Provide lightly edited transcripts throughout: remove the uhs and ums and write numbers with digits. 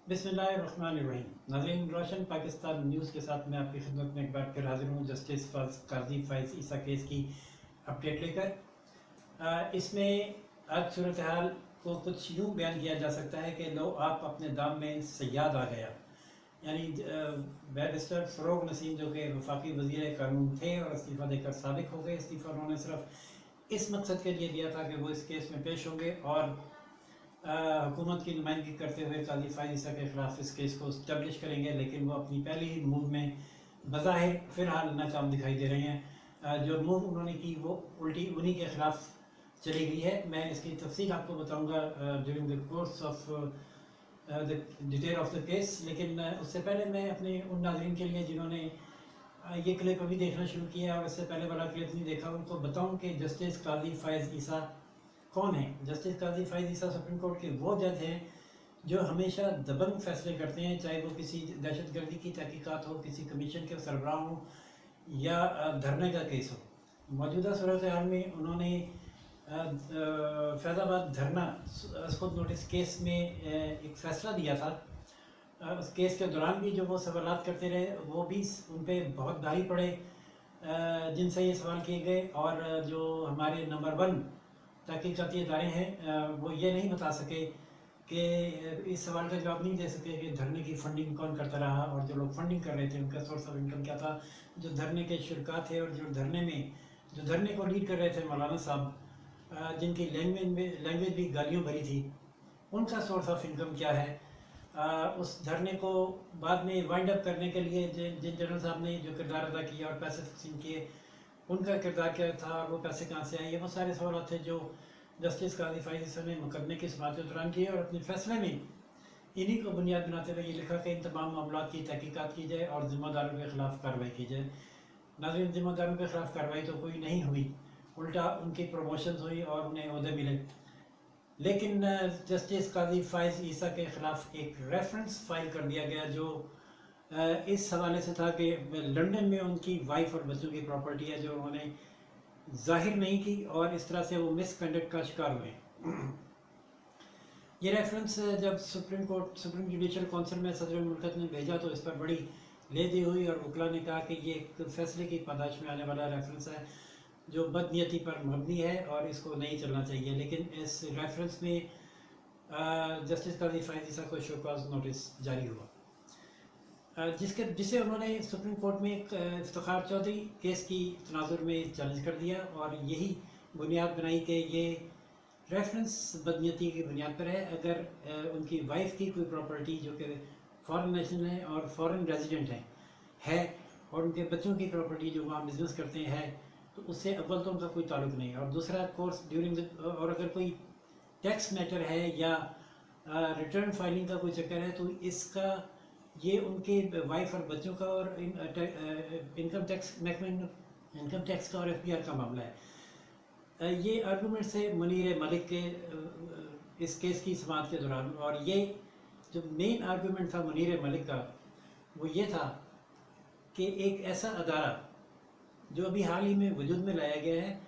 बिस्मिल्लाहिर्रहमानिर्रहीम। नाज़रीन, रोशन पाकिस्तान न्यूज़ के साथ मैं आपकी खिदमत में एक बार फिर हाजिर हूँ जस्टिस काजी फाइज ईसा केस की अपडेट लेकर। इसमें आज सूरत हाल को कुछ यूँ बयान किया जा सकता है कि लो आप अपने दाम में सयाद आ गया। यानी बैरिस्टर फ़रोग नसीम जो कि वफाकी वज़ीर कानून थे और इस्तीफ़ा देकर साबिक हो गए। इस्तीफ़ा उन्होंने सिर्फ इस मकसद के लिए दिया था कि वो इस केस में पेश होंगे और हुकूमत की नुमाइंदगी करते हुए काजी फाइज ईसा के ख़िलाफ़ इस केस को इस्टैब्लिश करेंगे, लेकिन वो अपनी पहली ही मूव में बज़ाहिर फ़िलहाल नाकाम दिखाई दे रहे हैं। जो मूव उन्होंने की वो उल्टी उन्हीं के ख़िलाफ़ चली गई है। मैं इसकी तफसील आपको बताऊंगा during the course of the detail of the case, लेकिन उससे पहले मैं अपने उन नाज़रीन के लिए जिन्होंने ये क्लिप अभी देखना शुरू किया और इससे पहले वाला क्लिप नहीं देखा, उनको बताऊं कि जस्टिस काजी फाइज ईसा कौन है। जस्टिस काजी फाइज ईसा सुप्रीम कोर्ट के वो जज हैं जो हमेशा दबंग फैसले करते हैं, चाहे वो किसी दहशत गर्दी की तहकीकात हो, किसी कमीशन के सरबराह हो या धरने का केस हो। मौजूदा सूरत हाल में उन्होंने फैज़ाबाद धरना खुद नोटिस केस में एक फ़ैसला दिया था। उस केस के दौरान भी जो वो सवालात करते रहे वो भी उन पर बहुत भारी पड़े जिनसे ये सवाल किए गए, और जो हमारे नंबर 1 तहकीकाती इदारे हैं वो ये नहीं बता सके कि इस सवाल का जवाब नहीं दे सके कि धरने की फ़ंडिंग कौन करता रहा और जो लोग फंडिंग कर रहे थे उनका सोर्स ऑफ इनकम क्या था। जो धरने के शुरका थे और जो धरने को लीड कर रहे थे मौलाना साहब, जिनकी लैंग्वेज भी गालियों भरी थी, उनका सोर्स ऑफ इनकम क्या है। उस धरने को बाद में वाइंड अप करने के लिए जिन जनरल साहब ने जो किरदार अदा किया और पैसे तकसीम किए, उनका किरदार क्या था और वो पैसे कहाँ से आए, ये वो सारे सवाल थे जो जस्टिस काजी फाइज ईसा ने मुकदमे की समाअत के दौरान किए और अपने फैसले में इन्हीं को बुनियाद बनाते हुए ये लिखा कि इन तमाम मामलों की तहकीकात की जाए और ज़िम्मेदारों के ख़िलाफ़ कार्रवाई की जाए। नाज़रीन, ज़िम्मेदारों के ख़िलाफ़ कार्रवाई तो कोई नहीं हुई, उल्टा उनकी प्रमोशन हुई और उन्हें ओहदे मिले। लेकिन जस्टिस काजी फाइज ईसा के ख़िलाफ़ एक रेफरेंस फाइल कर दिया गया जो इस हवाले से था कि लंदन में उनकी वाइफ और बच्चों की प्रॉपर्टी है जो उन्होंने जाहिर नहीं की और इस तरह से वो मिसकंडक्ट का शिकार हुए। ये रेफरेंस जब सुप्रीम जुडिशल काउंसिल में सदर मुल्कत ने भेजा तो इस पर बड़ी लेदी हुई और वकला ने कहा कि ये एक फैसले की पादाश में आने वाला रेफरेंस है जो बदनीयती पर मबनी है और इसको नहीं चलना चाहिए। लेकिन इस रेफरेंस में जस्टिस काजी फाइज ईसा को शोकॉज नोटिस जारी हुआ, जिसे उन्होंने सुप्रीम कोर्ट में एक इफ्तिखार चौधरी केस की तनाजुर में चैलेंज कर दिया और यही बुनियाद बनाई कि ये रेफरेंस बदनीयती की बुनियाद पर है। अगर उनकी वाइफ की कोई प्रॉपर्टी जो कि फॉरेन नेशनल है और फॉरेन रेजिडेंट है और उनके बच्चों की प्रॉपर्टी जो वहाँ बिजनेस करते हैं, तो उससे अव्वल तो उनका कोई ताल्लुक नहीं है, और दूसरा कोर्स और अगर कोई टैक्स मैटर है या रिटर्न फाइलिंग का कोई चक्कर है तो इसका ये उनके वाइफ और बच्चों का और इनकम टैक्स का और एफबीआर का मामला है। ये आर्गूमेंट से मुनीर मलिक के इस केस की समाअत के दौरान, और ये जो मेन आर्गूमेंट था मुनीर मलिक का वो ये था कि एक ऐसा अदारा जो अभी हाल ही में वजूद में लाया गया है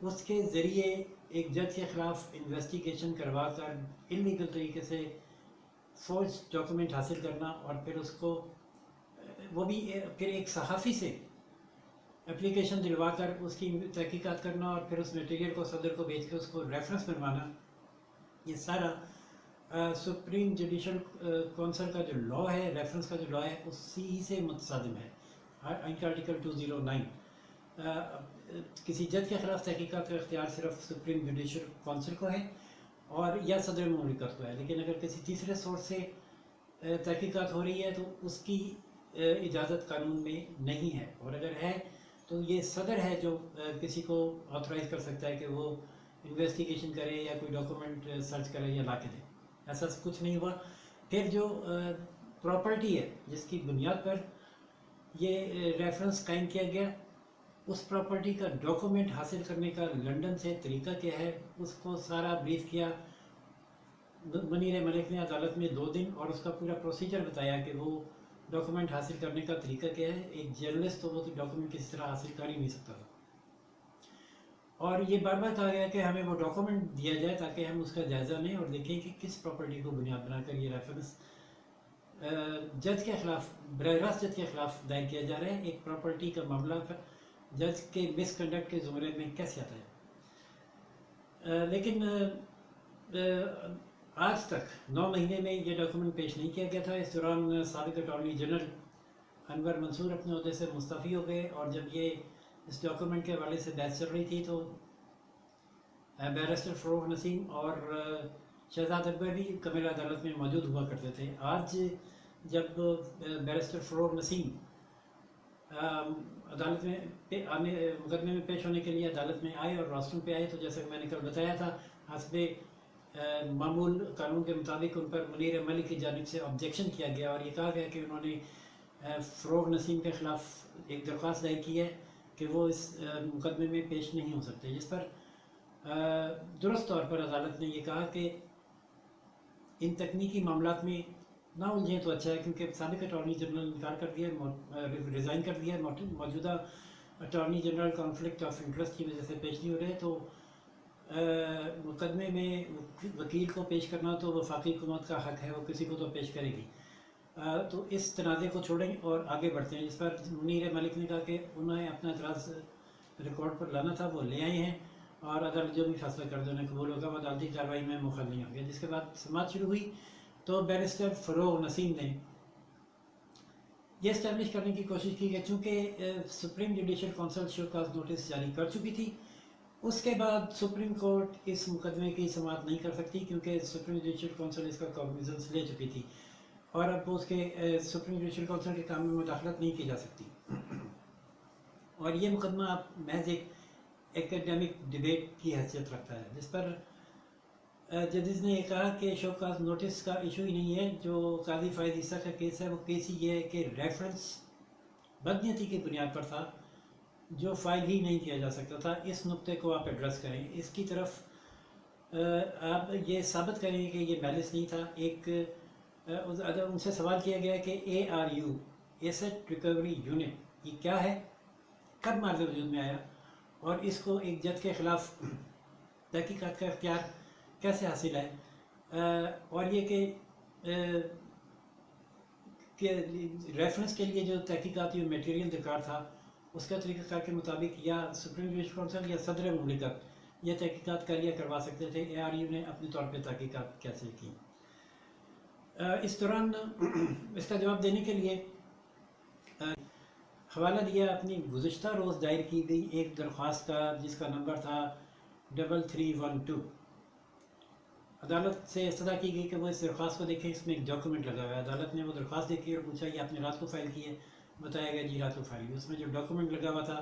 उसके ज़रिए एक जज के ख़िलाफ़ इन्वेस्टिगेशन करवा कर इलीगल तरीके से फोर्ज डॉक्यूमेंट हासिल करना और फिर उसको वो भी फिर एक सहाफ़ी से एप्लीकेशन दिलवा कर उसकी तहकीकात करना और फिर उस मटेरियल को सदर को भेज के उसको रेफरेंस बनवाना, ये सारा सुप्रीम जुडिशल काउंसिल का जो लॉ है, रेफरेंस का जो लॉ है, उसी से मुतसादिम है। आर्टिकल 209 किसी जज के ख़िलाफ़ तहकीकात का इख्तियार सिर्फ सुप्रीम जुडिशल काउंसिल को है और या सदर मुमलिकत को है, लेकिन अगर किसी तीसरे सोर्स से तहकीकात हो रही है तो उसकी इजाज़त कानून में नहीं है, और अगर है तो ये सदर है जो किसी को ऑथराइज़ कर सकता है कि वो इन्वेस्टिगेशन करे या कोई डॉक्यूमेंट सर्च करे या ला के दे। ऐसा कुछ नहीं हुआ। फिर जो प्रॉपर्टी है जिसकी बुनियाद पर ये रेफरेंस कायम किया गया, उस प्रॉपर्टी का डॉक्यूमेंट हासिल करने का लंदन से तरीका क्या है उसको सारा ब्रीफ किया मुनीर मलिक ने अदालत में 2 दिन, और उसका पूरा प्रोसीजर बताया कि वो डॉक्यूमेंट हासिल करने का तरीका क्या है। एक जर्नलिस्ट तो वो तो डॉक्यूमेंट किसी तरह हासिल कर ही नहीं सकता था, और ये बार बार कहा गया कि हमें वो डॉक्यूमेंट दिया जाए ताकि हम उसका जायज़ा लें और देखें कि किस प्रॉपर्टी को बुनियाद बनाकर ये रेफरेंस जज के ख़िलाफ़ बराह रास्त जज के ख़िलाफ़ दायर किया जा रहा है। एक प्रॉपर्टी का मामला जज के मिसकंडक्ट के ज़ुमरे में कैसे आता है। लेकिन आज तक 9 महीने में ये डॉक्यूमेंट पेश नहीं किया गया था। इस दौरान साबिक़ अटॉर्नी जनरल अनवर मंसूर अपने अहदे से मुस्तफ़ी हो गए, और जब ये इस डॉक्यूमेंट के हवाले से बहस चल रही थी तो बैरिस्टर फ़रोग़ नसीम और शहजाद अकबर भी कमेरा अदालत में मौजूद हुआ करते थे। आज जब बैरिस्टर फ़रोग़ नसीम अदालत में आने मुकदमे में पेश होने के लिए अदालत में आए और रास्टों पे आए, तो जैसा कि मैंने कल बताया था, हस्बे मामूल कानून के मुताबिक उन पर मुनीर मलिक की जानिब से ऑब्जेक्शन किया गया और ये कहा गया कि उन्होंने फ़रोग़ नसीम के ख़िलाफ़ एक दरख्वास्त दायर की है कि वो इस मुकदमे में पेश नहीं हो सकते, जिस पर दुरुस्त तौर पर अदालत ने ये कहा कि इन तकनीकी मामलात में ना उलझें तो अच्छा है, क्योंकि साबिक़ अटॉर्नी जनरल इनकार कर दिया, रिज़ाइन कर दिया, मौजूदा attorney general conflict of interest की वजह से पेश नहीं हो रहे, तो मुकदमे में वकील को पेश करना तो वफाकी हुकूमत का हक़ है, वो किसी को तो पेश करेगी। तो इस तनाज़े को छोड़ें और आगे बढ़ते हैं। जिस पर मुनीर मलिक ने कहा कि उन्हें अपना एतराज़ रिकॉर्ड पर लाना था, वो ले आए हैं, और अदालत जो भी फैसला कर दे उन्हें कबूल होगा, वो अदालती कार्रवाई में मुखल नहीं होंगे। जिसके बाद समाअत शुरू हुई तो बैरिस्टर फ़रोग़ नसीम ने यह इस्टेब्लिश करने की कोशिश की कि चूँकि supreme judicial council show cause notice जारी कर चुकी थी, उसके बाद सुप्रीम कोर्ट इस मुकदमे की समाअत नहीं कर सकती, क्योंकि सुप्रीम जुडिशल काउंसिल इसका कॉग्निजेंस ले चुकी थी और अब उसके सुप्रीम जुडिशल काउंसिल के काम में मुदाखलत नहीं की जा सकती। और ये मुकदमा अब महज एक एकेडमिक डिबेट की हैसियत रखता है, जिस पर जजेस ने कहा कि शो काज नोटिस का इशू ही नहीं है। जो काजी फ़ायद ईसा का केस है, वो केस ही ये है कि रेफरेंस बदनीयती की बुनियाद पर था, जो फाइल ही नहीं किया जा सकता था। इस नुक्ते को आप एड्रेस करें, इसकी तरफ आप ये साबित करें कि ये बैलेंस नहीं था। एक उनसे सवाल किया गया कि ARU एसेट रिकवरी यूनिट ये क्या है, कब मार्ज़ वजूद में आया, और इसको एक जज के ख़िलाफ़ तहकीकात का इख्तियार कैसे हासिल है, और ये कि रेफरेंस के लिए जो तहकीकाती मटेरियल दरकार था उसका तरीक़ाकार के मुताबिक या सुप्रीम जुडिशल काउंसिल या सदर मुमलिकत ये तहकीकात कर लिया करवा सकते थे। ARU ने अपने तौर पर तहकीकात कैसे की। इस दौरान इसका जवाब देने के लिए हवाला दिया अपनी गुज़िश्ता रोज़ दायर की गई एक दरख्वास्त का, जिसका नंबर था 3312। अदालत से इस्तदा की गई कि वो इस दरख्वास्त को देखें, इसमें एक डॉक्यूमेंट लगा हुआ है। अदालत ने वो दरख्वास्त देखी और पूछा ये आपने रात को फ़ाइल की है, बताया गया जी रात को फ़ाइल की। उसमें जो डॉक्यूमेंट लगा हुआ था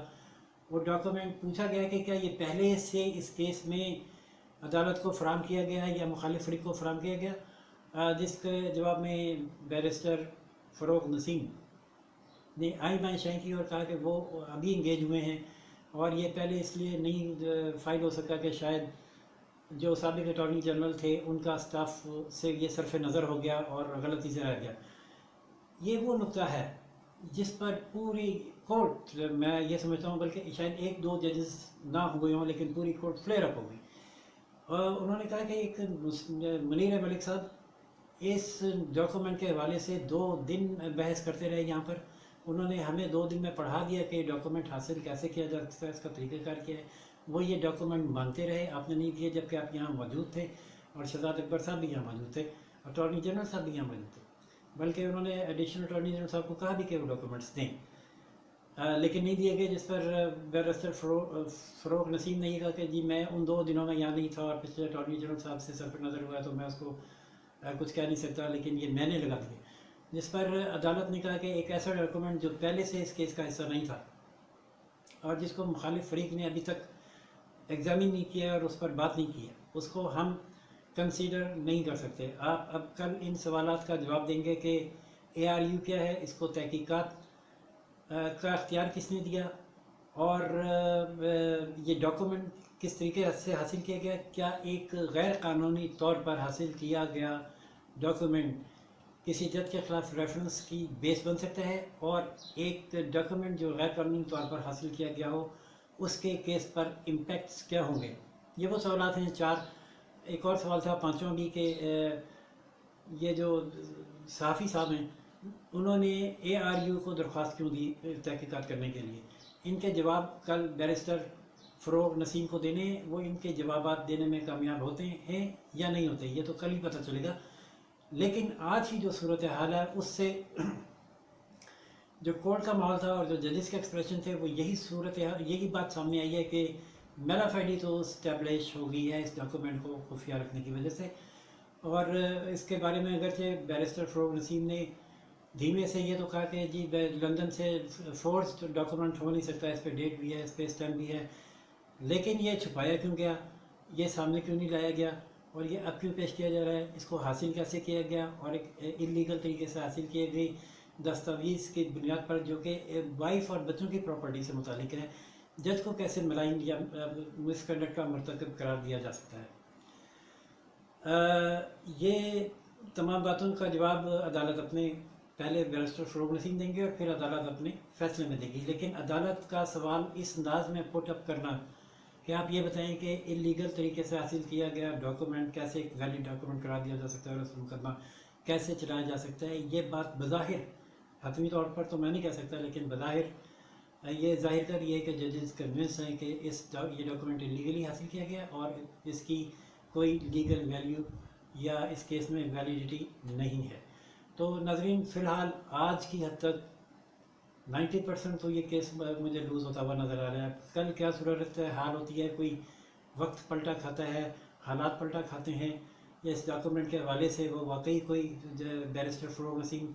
वो डॉक्यूमेंट पूछा गया कि क्या ये पहले से इस केस में अदालत को फ़राहम किया गया है या मुखालिफ फ़रीक को फ़राहम किया गया। जिसके जवाब में बैरिस्टर फ़रोग़ नसीम ने आई बाई शाई की और कहा कि वो अभी इंगेज हुए हैं और ये पहले इसलिए नहीं फ़ाइल हो सका कि शायद जो साबिक़ अटॉर्नी जनरल थे उनका स्टाफ से ये सरफ नज़र हो गया और गलती से रह गया। ये वो नुक्ता है जिस पर पूरी कोर्ट, मैं ये समझता हूँ बल्कि शायद 1-2 जजेस ना हो गए हों, लेकिन पूरी कोर्ट फ्लेयर अप हो गई। और उन्होंने कहा कि एक मुनीर मलिक साहब इस डॉक्यूमेंट के हवाले से 2 दिन बहस करते रहे यहाँ पर। उन्होंने हमें 2 दिन में पढ़ा दिया कि डॉक्यूमेंट हासिल कैसे किया जा सकता है, इसका तरीक़ाकार क्या है। वो ये डॉक्यूमेंट मांगते रहे, आपने नहीं दिए, जबकि आप यहाँ मौजूद थे और शहजाद अकबर साहब भी यहाँ मौजूद थे, अटॉर्नी जनरल साहब भी यहाँ मौजूद थे। बल्कि उन्होंने एडिशनल अटॉर्नी जनरल साहब को कहा भी कि वो डॉक्यूमेंट्स दें, लेकिन नहीं दिए गए। जिस पर बैरिस्टर फ़रोग़ नसीम ने कहा कि जी मैं उन 2 दिनों में यहाँ नहीं था और पिछले अटॉर्नी जनरल साहब से सरफ नज़र हुआ तो मैं उसको कुछ कह नहीं सकता, लेकिन ये मैंने लगा दिए। जिस पर अदालत ने कहा कि एक ऐसा डॉक्यूमेंट जो पहले से इस केस का हिस्सा नहीं था और जिसको मुखालिफ फ़रीक ने अभी तक एग्ज़ामिन नहीं किया और उस पर बात नहीं की है, उसको हम कंसीडर नहीं कर सकते। आप अब कल इन सवालात का जवाब देंगे कि ARU क्या है, इसको तहकीकात का इख्तियार किसने दिया और ये डॉक्यूमेंट किस तरीके से हासिल किया गया। क्या एक गैर कानूनी तौर पर हासिल किया गया डॉक्यूमेंट किसी जज के ख़िलाफ़ रेफरेंस की बेस बन सकता है, और एक डॉक्यूमेंट जो गैर कानूनी तौर पर हासिल किया गया हो उसके केस पर इम्पेक्ट्स क्या होंगे। ये वो सवालात हैं 4। एक और सवाल था 5वां भी कि ये जो صحافی صاحب ہیں، انہوں نے ARU کو درخواست کیوں دی تحقیقات کرنے کے لیے؟ ان کے جواب کل بیرسٹر فروغ نسیم کو دینے، وہ ان کے جوابات دینے میں کامیاب ہوتے ہیں یا نہیں ہوتے، یہ تو کل ہی پتہ چلے گا۔ لیکن آج کی جو صورتحال ہے اس سے جو کورٹ کا ماحول تھا اور جو ججز کے ایکسپریشن تھے، وہ یہی بات سامنے آئی ہے کہ میلافیڈی تو اسٹیبلش ہو گئی ہے اس ڈاکومنٹ کو خفیہ رکھنے کی وجہ سے۔ اور اس کے بارے میں اگرچہ بیرسٹر فروغ نسیم نے دھیمے سے یہ تو کہا کہ جی لندن سے فورسڈ ڈاکومنٹ ہو نہیں سکتا، اس پہ ڈیٹ بھی ہے، اس پہ اسٹیمپ بھی ہے، لیکن یہ چھپایا کیوں گیا، یہ سامنے کیوں نہیں لایا گیا، اور یہ اب کیوں پیش کیا جا رہا ہے، اس کو حاصل کیسے کیا گیا، اور ایک انلیگل طریقے سے حاصل کی گئی دستاویز کی بنیاد پر جو کہ وائف اور بچوں کی پراپرٹی سے متعلق ہے، جج کو کیسے ملائن یا مس کنڈکٹ کا مرتکب قرار دیا جا سکتا ہے۔ یہ تمام باتوں کا جواب عدالت اپنے پہلے بیرسٹر فروغ نسیم دیں گے اور پھر عدالت اپنے فیصلے میں دے گی، لیکن عدالت کا سوال اس انداز میں پٹ اپ کرنا کہ آپ یہ بتائیں کہ انلیگل طریقے سے حاصل کیا گیا ڈاکومنٹ کیسے ایک ویلڈ ڈاکومنٹ قرار دیا جا سکتا ہے اور اس پر مقدمہ کیسے چلایا جا سکتا ہے، یہ بات بظاہر حتمی طور پر تو میں نہیں کہہ سکتا، لیکن بظاہر یہ ظاہر کر یہ ہے کہ ججز کنونس ہیں کہ یہ ڈاکومنٹ انلیگلی حاصل کیا گیا اور اس کی کوئی لیگل ویلیو یا اس کیس میں ویلیڈیٹی نہیں ہے۔ تو ناظرین، فی الحال آج کی حد تک 90% تو یہ کیس مجھے لوز ہوتا ہوا نظر آ رہا ہے۔ کل کیا صورت حال ہوتی ہے، کوئی وقت پلٹا کھاتا ہے، حالات پلٹا کھاتے ہیں، یا اس ڈاکومنٹ کے حوالے سے وہ واقعی کوئی بیرسٹر فروغ نسیم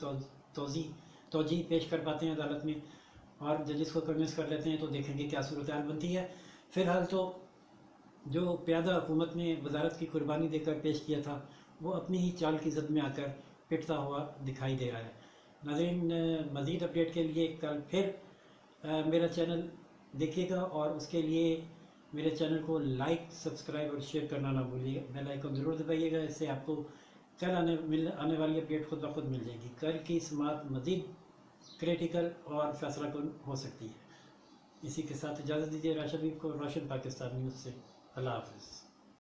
توجیہ پیش کر پاتے ہیں عدالت میں اور ججز کو کنونس کر لیتے ہیں، تو دیکھیں گے کیا صورتحال بنتی ہے۔ فی الحال تو جو پیادہ حکومت نے وزارت کی قربانی دے کر پیش کیا تھا، وہ اپنی ہی چال کی زد میں آ کر پٹتا ہوا دکھائی دے رہا ہے۔ ناظرین، مزید اپڈیٹ کے لیے کل پھر میرا چینل دیکھیے گا، اور اس کے لیے میرے چینل کو لائک، سبسکرائب اور شیئر کرنا نہ بھولیے گا، بیل آئیکن ضرور دبائیے گا، اس سے آپ کو کل آنے والی اپڈیٹ خود بخود مل جائے گی۔ کل کی سماعت مزید کریٹیکل اور فیصلہ کن ہو سکتی ہے۔ اسی کے ساتھ اجازت دیجیے راشد حبیب کو، روشن پاکستان نیوز سے۔ اللہ حافظ۔